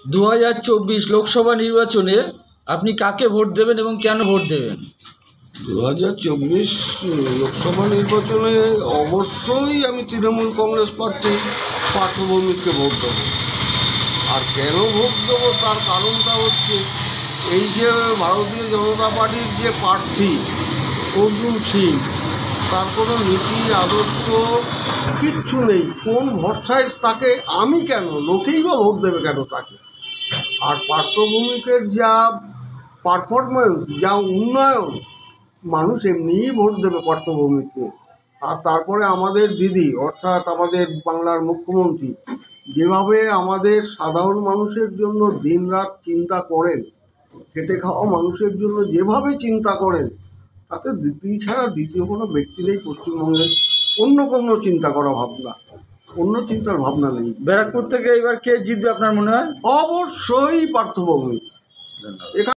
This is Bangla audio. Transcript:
2024 লোকসভা নির্বাচনে আপনি কাকে ভোট দেবেন এবং কেন ভোট দেবেন? 2024 লোকসভা নির্বাচনে অবশ্যই আমি তৃণমূল কংগ্রেস প্রার্থী পার্থ ভৌমিককে ভোট দেবো। আর কেন ভোট দেবো তার কারণটা হচ্ছে এই যে ভারতীয় জনতা পার্টির যে প্রার্থী অর্জুন সিং, তার কোনো নীতি আদর্শ কিচ্ছু নেই। কোন ভরসায় তাকে আমি কেন, লোকেই বা ভোট দেবে কেন তাকে? আর পার্থ ভৌমিকের যা পারফরমেন্স, যা উন্নয়ন, মানুষ এমনিই ভোট দেবে পার্থ ভৌমিককে। আর তারপরে আমাদের দিদি অর্থাৎ আমাদের বাংলার মুখ্যমন্ত্রী যেভাবে আমাদের সাধারণ মানুষের জন্য দিনরাত চিন্তা করেন, খেটে খাওয়া মানুষের জন্য যেভাবে চিন্তা করেন, তাতে দিদি ছাড়া দ্বিতীয় কোনো ব্যক্তি নেই পশ্চিমবঙ্গে। অন্য কোনো চিন্তা করা ভাবনা, অন্য চিন্তার ভাবনা নেই। ব্যারাকপুর থেকে এবার কে জিতবে আপনার মনে হয়? অবশ্যই পার্থ ভৌমিক।